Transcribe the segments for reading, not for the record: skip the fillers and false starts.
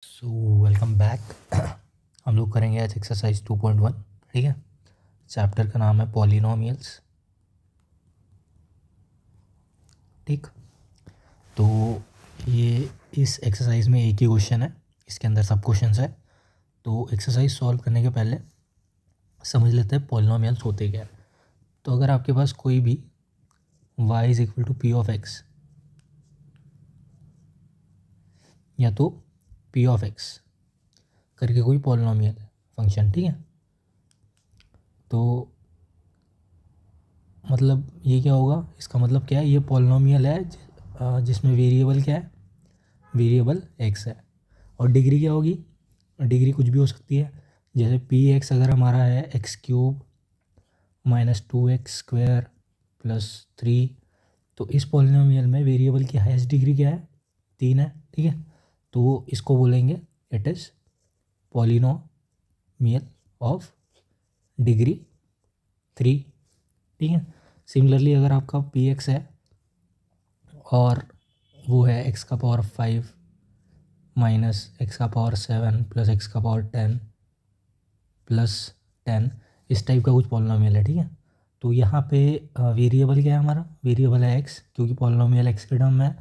So welcome back. हम लोग करेंगे आज एक्सरसाइज 2.1। ठीक है, चैप्टर का नाम है पॉलिनोमियल्स। ठीक, तो ये इस एक्सरसाइज में एक ही क्वेश्चन है, इसके अंदर सब क्वेश्चंस है। तो एक्सरसाइज सॉल्व करने के पहले समझ लेते हैं पॉलिनोमियल्स होते क्या है। तो अगर आपके पास कोई भी y is equal to P of X या तो पी ऑफ एक्स करके कोई पॉलिनोमियल फंक्शन, ठीक है, तो मतलब ये क्या होगा, इसका मतलब क्या है, ये पॉलिनोमियल है जिसमें वेरिएबल क्या है, वेरिएबल एक्स है। और डिग्री क्या होगी, डिग्री कुछ भी हो सकती है। जैसे पी एक्स अगर हमारा है x cube minus 2x² plus 3, तो इस पॉलिनोमियल में वेरिएबल की हाईएस्ट डिग्री क्या है, 3 है। ठीक है, तो इसको बोलेंगे it is polynomial of degree 3। ठीक है, सिमिलरली अगर आपका पी एक्स है और वो है एक्स का पावर 5 माइनस एक्स का पावर 7 प्लस एक्स का पावर 10 प्लस 10, इस टाइप का कुछ पॉलिनोमियल है। ठीक है, तो यहाँ पे वेरिएबल क्या है, हमारा वेरिएबल है एक्स, क्योंकि पॉलिनोमियल एक्स के टर्म में है।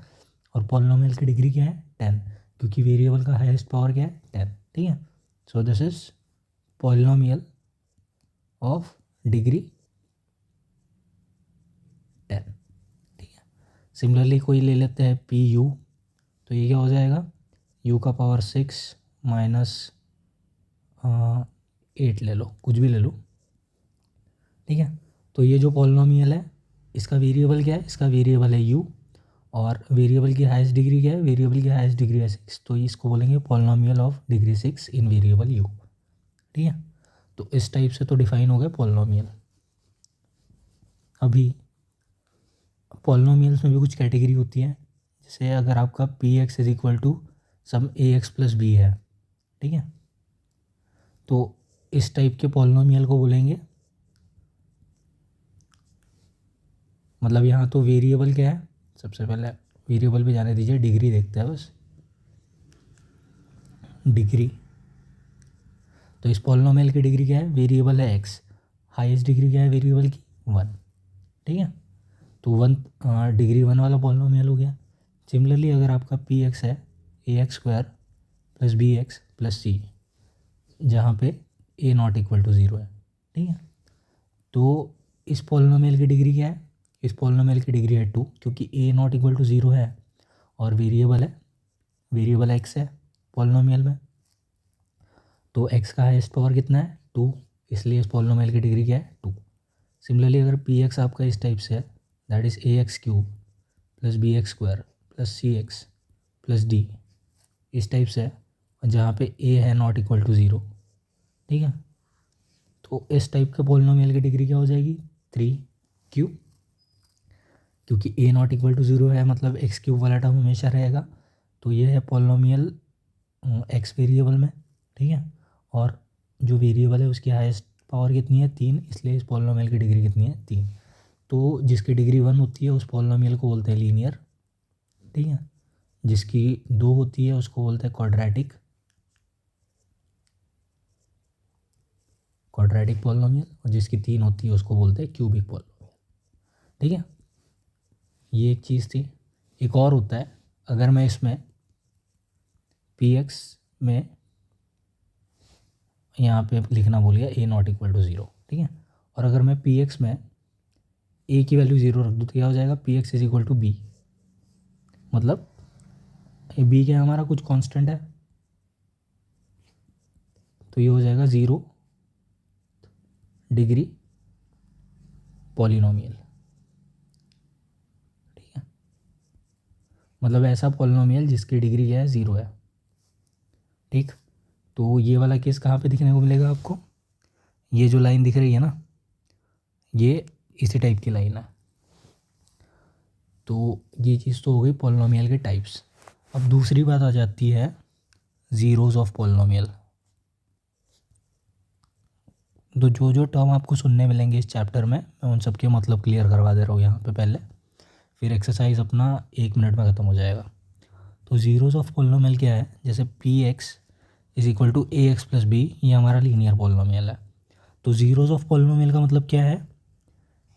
और पॉलिनोमियल की डिग्री क्या है, 10, क्योंकि वेरिएबल का हाईएस्ट पावर क्या है, 10। ठीक है, so this is polynomial of degree 10। ठीक है, सिमिलरली कोई ले लेते हैं पी यू, तो ये क्या हो जाएगा, यू का पावर 6 माइनस 8, ले लो कुछ भी ले लो। ठीक है, तो ये जो पॉलिनोमियल है इसका वेरिएबल क्या है, इसका वेरिएबल है यू, और वेरिएबल की हाईएस्ट डिग्री क्या है, वेरिएबल की हाईएस्ट डिग्री है 6, तो इसको बोलेंगे polynomial of degree 6 in variable you. ठीक है, तो इस टाइप से तो डिफाइन हो गया पॉलिनोमियल। अभी पॉलिनोमियल्स में भी कुछ कैटेगरी होती है, जैसे अगर आपका P X is equal to some A X plus B है, ठीक है, तो इस टाइप के पॉलिनोमियल को बोलेंगे, मतलब यहाँ तो वेरिएबल क्या है, सबसे पहले वेरिएबल पे जाने दीजिए, डिग्री देखते हैं बस, डिग्री। तो इस पॉलिनोमियल की डिग्री क्या है, वेरिएबल है एक्स, हाईएस्ट डिग्री क्या है वेरिएबल की, 1। ठीक है, तो 1 डिग्री 1 वाला पॉलिनोमियल हो गया। सिमिलरली अगर आपका पी एक्स है ax² plus B X plus C, जहाँ पे a नॉट इक्वल टू 0 है। ठीक है, तो इस पॉलिनोमियल की डिग्री क्या है, इस पॉलिनोमियल की डिग्री है 2, क्योंकि a नॉट इक्वल टू 0 है और वेरिएबल है, वेरिएबल एक्स है पॉलिनोमियल में, तो x का हाईएस्ट पावर कितना है, 2, इसलिए इस पॉलिनोमियल की डिग्री क्या है, 2। सिमिलरली अगर पी एक्स आपका इस टाइप से है, that is ax³ plus bx² plus cx plus d, इस टाइप से है, जहाँ पे a है नॉट इक्वल टू 0। ठीक है, तो इस टाइप के पॉलिनोमियल की डिग्री क्या हो जाएगी, 3। क्यों, क्योंकि a नॉट इक्वल टू 0 है, मतलब x³ वाला टर्म हमेशा रहेगा। तो ये है पॉलिनोमियल x वेरिएबल में। ठीक है, और जो वेरिएबल है उसकी हाईएस्ट पावर कितनी है, 3, इसलिए इस पॉलिनोमियल की डिग्री कितनी है, 3। तो जिसकी डिग्री 1 होती है उस पॉलिनोमियल को बोलते हैं लीनियर। ठीक है, जिसकी 2 होती है उसको बोलते हैं क्वाड्रेटिक, क्वाड्रेटिक पॉलिनोमियल, और जिसकी 3 होती है उसको बोलते हैं क्यूबिक पॉलिनोमियल। ठीक है, ये एक चीज़ थी। एक और होता है, अगर मैं इसमें पी एक्स में यहाँ पे लिखना भूल गया, a नॉट इक्वल टू 0। ठीक है, और अगर मैं पी एक्स में a की वैल्यू 0 रख दूँ तो क्या हो जाएगा, P X is equal to B, मतलब b क्या है हमारा, कुछ कांस्टेंट है, तो ये हो जाएगा 0 डिग्री पॉलिनोमियल। ठीक है, मतलब ऐसा पॉलिनोमियल जिसकी डिग्री क्या है, 0 है। ठीक, तो ये वाला केस कहाँ पे दिखने को मिलेगा आपको, ये जो लाइन दिख रही है ना, ये इसी टाइप की लाइन है। तो ये चीज़ तो हो गई पॉलिनोमियल के टाइप्स। अब दूसरी बात आ जाती है ज़ीरोज़ ऑफ पॉलिनोमियल। तो जो जो टर्म आपको सुनने मिलेंगे इस चैप्टर में, मैं उन सब के मतलब क्लियर करवा दे रहा हूँ यहाँ पे पहले, फिर एक्सरसाइज अपना 1 मिनट में ख़त्म हो जाएगा। तो ज़ीरोज़ ऑफ पॉलिनोमियल क्या है, जैसे P X is equal to A X plus B, ये हमारा लीनियर पॉलिनोमियल है। तो ज़ीरोज़ ऑफ पॉलिनोमियल का मतलब क्या है,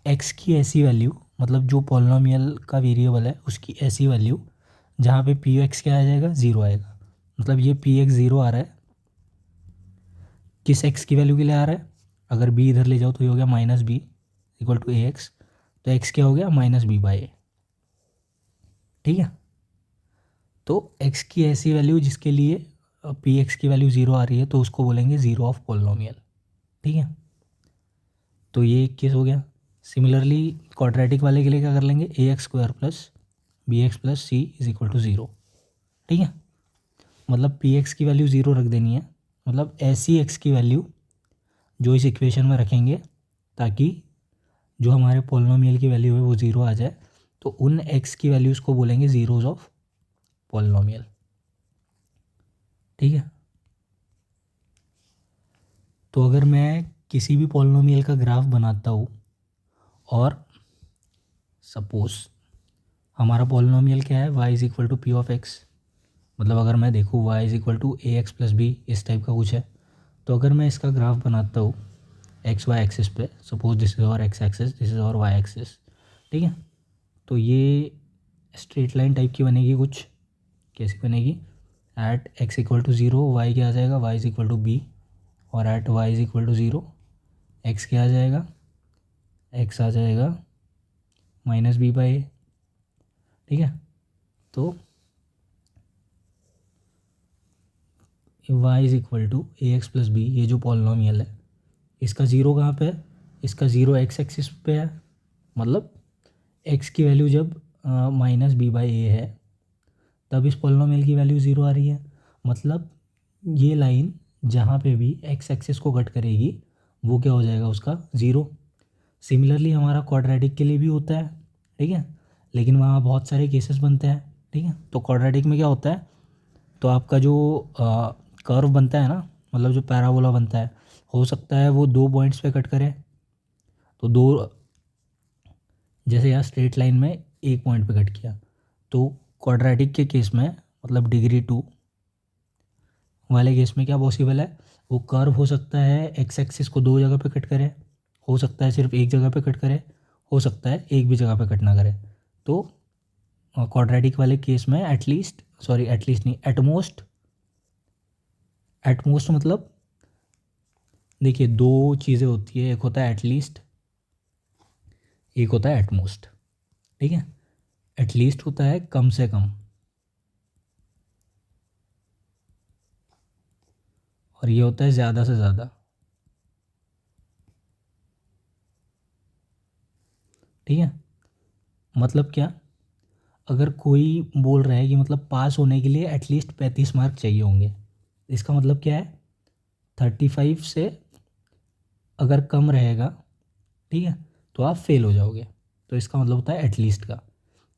एक्स की ऐसी वैल्यू, मतलब जो पॉलिनोमियल का वेरिएबल है उसकी ऐसी वैल्यू जहाँ पे पी एक्स क्या आ जाएगा, ज़ीरो आएगा। मतलब ये पी एक्स ज़ीरो आ रहा है, किस एक्स की वैल्यू के लिए आ रहा है, अगर बी इधर ले जाओ तो ये हो गया minus B equal to A X, तो एक्स क्या हो गया, माइनस बी बाई ए। ठीक है, तो एक्स की ऐसी वैल्यू जिसके लिए पी एक्स की वैल्यू ज़ीरो आ रही है तो उसको बोलेंगे ज़ीरो ऑफ पॉलिनोमियल। ठीक है, तो ये एक केस हो गया। सिमिलरली क्वाड्रेटिक वाले के लिए क्या कर लेंगे, A X square plus B X plus C is equal to zero. ठीक है, मतलब पी एक्स की वैल्यू ज़ीरो रख देनी है, मतलब ऐसी एक्स की वैल्यू जो इस इक्वेशन में रखेंगे ताकि जो हमारे पॉलिनोमियल की वैल्यू है वो ज़ीरो आ जाए, तो उन एक्स की वैल्यूज़ को बोलेंगे ज़ीरोज़ ऑफ पॉलिनोमियल। ठीक है, तो अगर मैं किसी भी पॉलिनोमियल का ग्राफ बनाता हूँ और सपोज हमारा पॉलिनोमियल क्या है, y is equal to P of X, मतलब अगर मैं देखूँ y is equal to A X plus B, इस टाइप का कुछ है, तो अगर मैं इसका ग्राफ बनाता हूँ एक्स वाई एक्सिस पे, सपोज दिस इज़ और एक्स एक्सिस, दिस इज़ और वाई एक्सिस। ठीक है, तो ये स्ट्रेट लाइन टाइप की बनेगी कुछ, कैसी बनेगी, at X equal to zero Y क्या आ जाएगा, Y is equal to B, और at Y is equal to zero X क्या आ जाएगा, एक्स आ जाएगा माइनस बी बाई ए। ठीक है, तो Y is equal to A X plus B, ये जो पॉलिनोमियल है इसका ज़ीरो कहाँ पे है, इसका ज़ीरो एक्स एक्सिस पे है, मतलब एक्स की वैल्यू जब माइनस बी बाई ए है तब इस पॉलिनोमियल की वैल्यू ज़ीरो आ रही है। मतलब ये लाइन जहाँ पे भी एक्स एक्सिस को कट करेगी वो क्या हो जाएगा, उसका ज़ीरो। सिमिलरली हमारा क्वाड्रेटिक के लिए भी होता है। ठीक है, लेकिन वहाँ बहुत सारे केसेस बनते हैं। ठीक है, तो क्वाड्रेटिक में क्या होता है, तो आपका जो कर्व बनता है ना, मतलब जो पैराबोला बनता है, हो सकता है वो दो पॉइंट्स पे कट करे, तो दो, जैसे यहाँ स्ट्रेट लाइन में एक पॉइंट पे कट किया, तो क्वाड्रेटिक के केस में मतलब डिग्री टू वाले केस में क्या पॉसिबल है, वो कर्व हो सकता है एक्स एक्सिस को दो जगह पे कट करे, हो सकता है सिर्फ एक जगह पे कट करे, हो सकता है एक भी जगह पे कट ना करे। तो क्वाड्रेटिक वाले केस में एटलीस्ट, सॉरी एटलीस्ट नहीं, एटमोस्ट, एटमोस्ट मतलब देखिए दो चीज़ें होती है, एक होता है एटलीस्ट, एक होता है एटमोस्ट। ठीक है, एटलीस्ट होता है कम से कम, और ये होता है ज़्यादा से ज़्यादा। ठीक है, मतलब क्या, अगर कोई बोल रहा है कि मतलब पास होने के लिए एटलीस्ट 35 मार्क चाहिए होंगे, इसका मतलब क्या है, 35 से अगर कम रहेगा, ठीक है, तो आप फेल हो जाओगे। तो इसका मतलब होता है एटलीस्ट का,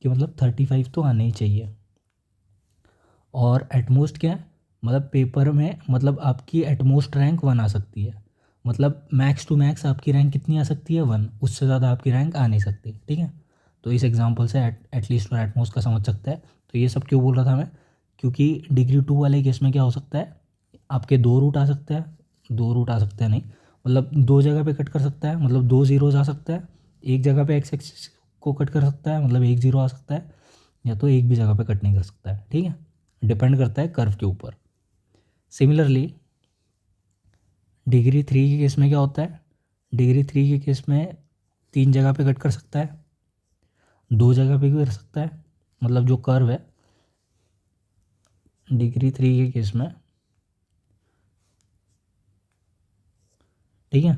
कि मतलब 35 तो आने ही चाहिए। और एटमोस्ट क्या है, मतलब पेपर में मतलब आपकी एटमोस्ट रैंक 1 आ सकती है, मतलब मैक्स टू मैक्स आपकी रैंक कितनी आ सकती है, 1, उससे ज़्यादा आपकी रैंक आ नहीं सकती। ठीक है, तो इस एग्जांपल से एटलीस्ट और एटमोस्ट का समझ सकता है। तो ये सब क्यों बोल रहा था मैं, क्योंकि डिग्री टू वाले केस में क्या हो सकता है, आपके दो रूट आ सकते हैं, दो रूट आ सकते हैं नहीं, मतलब दो जगह पे कट कर सकता है, मतलब दो ज़ीरोज़ आ सकता है, एक जगह पे एक्स एक्सिस को कट कर सकता है, मतलब एक ज़ीरो आ सकता है, या तो एक भी जगह पे कट नहीं कर सकता है। ठीक है, डिपेंड करता है कर्व के ऊपर। सिमिलरली डिग्री थ्री के केस में क्या होता है, डिग्री थ्री के केस में तीन जगह पे कट कर सकता है, दो जगह पे भी कर सकता है, मतलब जो कर्व है डिग्री थ्री के केस में, ठीक है,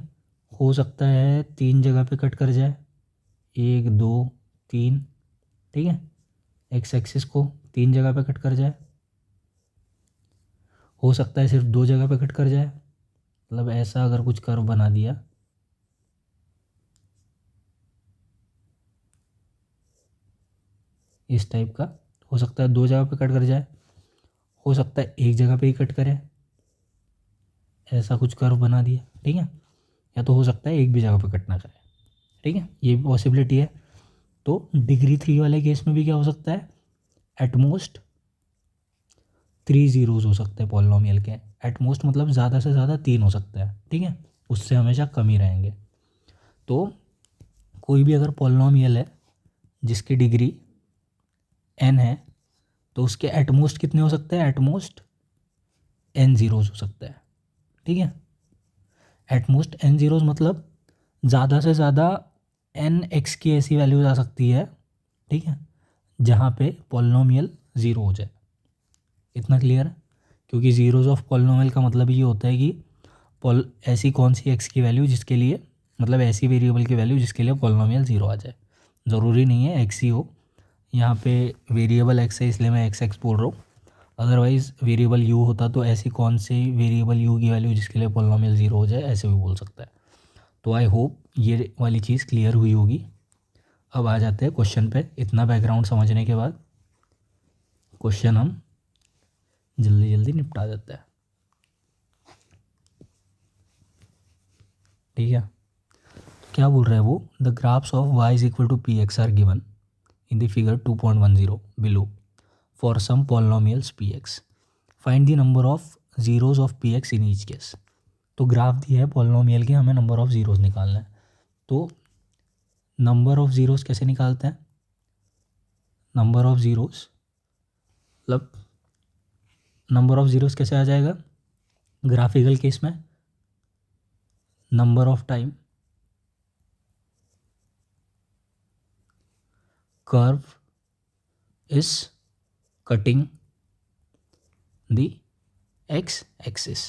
हो सकता है तीन जगह पे कट कर जाए, एक दो तीन। ठीक है, एक्स एक्सिस को तीन जगह पे कट कर जाए, हो सकता है सिर्फ दो जगह पे कट कर जाए, मतलब ऐसा अगर कुछ कर्व बना दिया, इस टाइप का, हो सकता है दो जगह पे कट कर जाए, हो सकता है एक जगह पे ही कट करे, ऐसा कुछ कर्व बना दिया। ठीक है, या तो हो सकता है एक भी जगह पे कट ना करे। ठीक है, ये भी पॉसिबिलिटी है। तो डिग्री थ्री वाले केस में भी क्या हो सकता है, एटमोस्ट 3 ज़ीरोज़ हो सकते हैं पॉलिनॉमियल के, एट मोस्ट मतलब ज़्यादा से ज़्यादा 3 हो सकता है, ठीक है, उससे हमेशा कम ही रहेंगे। तो कोई भी अगर पॉलिनॉमियल है जिसकी डिग्री n है तो उसके एट मोस्ट कितने हो सकते हैं, एट मोस्ट n ज़ीरोज़ हो सकता है, ठीक है। एट मोस्ट n ज़ीरोज़ मतलब ज़्यादा से ज़्यादा n x की ऐसी वैल्यूज आ सकती है, ठीक है, जहाँ पे पॉलिनॉमियल ज़ीरो हो जाए। इतना क्लियर है, क्योंकि ज़ीरोज़ ऑफ पॉलिनॉमियल का मतलब ये होता है कि ऐसी कौन सी x की वैल्यू जिसके लिए, मतलब ऐसी वेरिएबल की वैल्यू जिसके लिए पॉलिनॉमियल ज़ीरो आ जाए। ज़रूरी नहीं है x ही हो, यहाँ पे वेरिएबल x है इसलिए मैं x बोल रहा हूँ, अदरवाइज़ वेरिएबल u होता तो ऐसी कौन सी वेरिएबल u की वैल्यू जिसके लिए पॉलिनॉमियल ज़ीरो हो जाए, ऐसे भी बोल सकता है। तो आई होप ये वाली चीज़ क्लियर हुई होगी। अब आ जाते हैं क्वेश्चन पे। इतना बैकग्राउंड समझने के बाद क्वेश्चन हम जल्दी जल्दी निपटा देते हैं, ठीक है। क्या बोल रहा है वो, the graphs of y is equal to P X are given in the figure 2.10 below for some polynomials P X, find the number of zeros of P X in each case. तो graph दिया है polynomial के, हमें number of zeros निकालना है। तो number of zeros कैसे निकालते हैं, नंबर ऑफ जीरोज मतलब नंबर ऑफ जीरोज कैसे आ जाएगा ग्राफिकल केस में, number of time curve is cutting the x axis,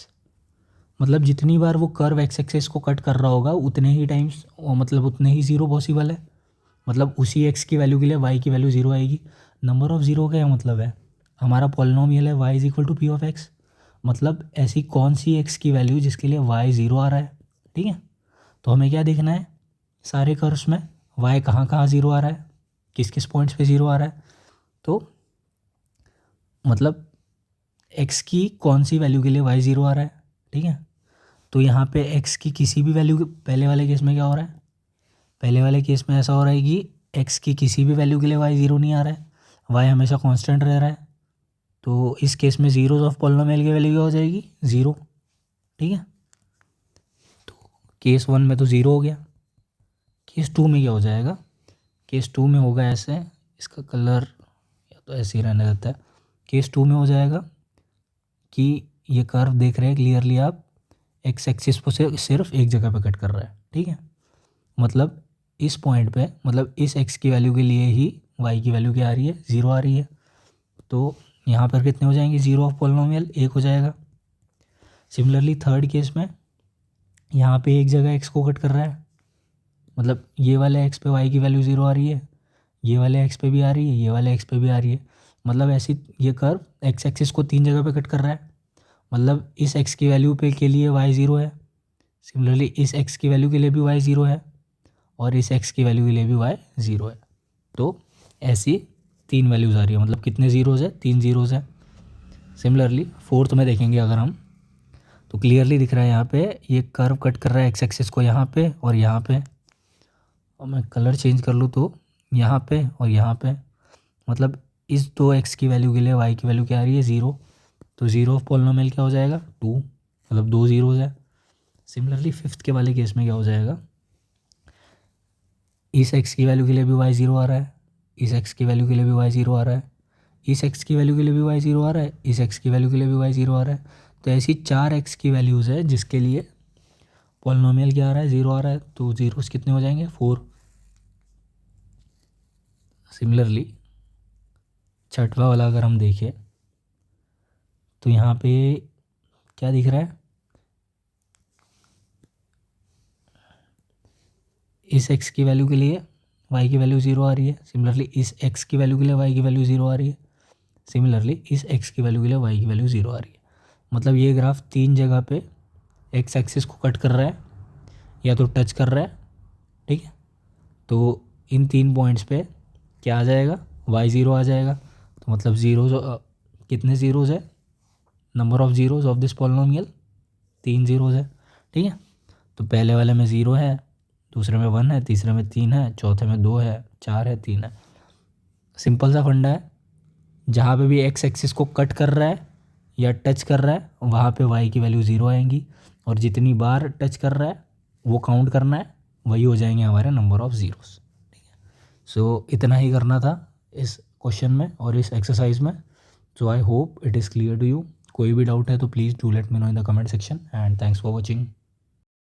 मतलब जितनी बार वो कर्व एक्स एक्सिस को कट कर रहा होगा उतने ही टाइम्स, मतलब उतने ही ज़ीरो पॉसिबल है, मतलब उसी एक्स की वैल्यू के लिए वाई की वैल्यू ज़ीरो आएगी। नंबर ऑफ ज़ीरो का क्या मतलब है, हमारा पॉलिनॉमियल है Y is equal to P of X, मतलब ऐसी कौन सी एक्स की वैल्यू जिसके लिए वाई ज़ीरो आ रहा है, ठीक है। तो हमें क्या देखना है, सारे कर्व्स में वाई कहाँ कहाँ ज़ीरो आ रहा है, किस किस पॉइंट्स पे ज़ीरो आ रहा है। तो मतलब एक्स की कौन सी वैल्यू के लिए वाई ज़ीरो आ रहा है, ठीक है। तो यहाँ पे एक्स की किसी भी वैल्यू, पहले वाले केस में क्या हो रहा है, पहले वाले केस में ऐसा हो रहा है कि एक्स की किसी भी वैल्यू के लिए वाई ज़ीरो नहीं आ रहा है, वाई हमेशा कांस्टेंट रह रहा है। तो इस केस में ज़ीरोज़ ऑफ पॉलिनॉमियल की वैल्यू क्या हो जाएगी, ज़ीरो, ठीक है। तो केस वन में तो ज़ीरो हो गया, केस टू में क्या हो जाएगा, केस टू में होगा ऐसे, इसका कलर या तो ऐसे ही रहने देता है। केस टू में हो जाएगा कि ये कर्व देख रहे हैं क्लियरली आप, एक्स एक्सिस को सिर्फ एक जगह पे कट कर रहा है, ठीक है। मतलब इस पॉइंट पे, मतलब इस एक्स की वैल्यू के लिए ही वाई की वैल्यू क्या आ रही है, ज़ीरो आ रही है। तो यहाँ पर कितने हो जाएंगे, ज़ीरो ऑफ पॉलिनॉमियल एक हो जाएगा। सिमिलरली थर्ड केस में यहाँ पे एक जगह एक्स को कट कर रहा है, मतलब ये वाले एक्स पे वाई की वैल्यू ज़ीरो आ रही है, ये वाले एक्स पे भी आ रही है, ये वाले एक्स पे भी आ रही है, मतलब ऐसी ये कर्व एक्स एक्सिस को तीन जगह पे कट कर रहा है, मतलब इस एक्स की वैल्यू पे के लिए वाई ज़ीरो है, सिमिलरली इस एक्स की वैल्यू के लिए भी वाई ज़ीरो है, और इस एक्स की वैल्यू के लिए भी वाई ज़ीरो है। तो ऐसी तीन वैल्यूज़ आ रही है, मतलब कितने ज़ीरोज़ है, तीन ज़ीरोज़ है। सिमिलरली फोर्थ में देखेंगे अगर हम, तो क्लियरली दिख रहा है यहाँ पे ये कर्व कट कर रहा है एक्स एक्सिस को यहाँ पे और यहाँ पे, और मैं कलर चेंज कर लूँ तो यहाँ पे और यहाँ पे, मतलब इस दो एक्स की वैल्यू के लिए वाई की वैल्यू क्या आ रही है, ज़ीरो। तो ज़ीरो ऑफ पॉलिनॉमियल क्या हो जाएगा, टू, मतलब दो ज़ीरोज़ है। सिमिलरली फिफ्थ के वाले केस में क्या हो जाएगा, इस एक्स की वैल्यू के लिए भी वाई ज़ीरो आ रहा है, इस एक्स की वैल्यू के लिए भी वाई ज़ीरो आ रहा है, इस एक्स की वैल्यू के लिए भी वाई ज़ीरो आ रहा है, इस एक्स की वैल्यू के लिए भी वाई ज़ीरो आ रहा है। तो ऐसी चार एक्स की वैल्यूज़ है जिसके लिए पॉलिनॉमियल क्या आ रहा है, ज़ीरो आ रहा है। तो ज़ीरोस कितने हो जाएंगे, फोर। सिमिलरली छठवा वाला अगर हम देखें तो यहाँ पे क्या दिख रहा है, इस एक्स की वैल्यू के लिए वाई की वैल्यू ज़ीरो आ रही है, सिमिलरली इस एक्स की वैल्यू के लिए वाई की वैल्यू ज़ीरो आ रही है, सिमिलरली इस एक्स की वैल्यू के लिए वाई की वैल्यू ज़ीरो आ रही है। मतलब ये ग्राफ तीन जगह पे एक्स एक्सिस को कट कर रहा है या तो टच कर रहा है, ठीक है। तो इन तीन पॉइंट्स पे क्या आ जाएगा, वाई ज़ीरो आ जाएगा। तो मतलब ज़ीरोज़ कितने ज़ीरोज़ है, number of zeros of this polynomial तीन ज़ीरोज़ है, ठीक है। तो पहले वाले में ज़ीरो है, दूसरे में वन है, तीसरे में तीन है, चौथे में दो है, चार है, तीन है। सिंपल सा फंडा है, जहाँ पे भी एक्स एक्सिस को कट कर रहा है या टच कर रहा है वहाँ पे y की वैल्यू 0 आएंगी, और जितनी बार टच कर रहा है वो काउंट करना है, वही हो जाएंगे हमारे नंबर ऑफ़ ज़ीरोस। ठीक है, सो इतना ही करना था इस क्वेश्चन में और इस एक्सरसाइज में। So I hope it is clear to you. कोई भी डाउट है तो please do let me know in the comment section, and thanks for watching.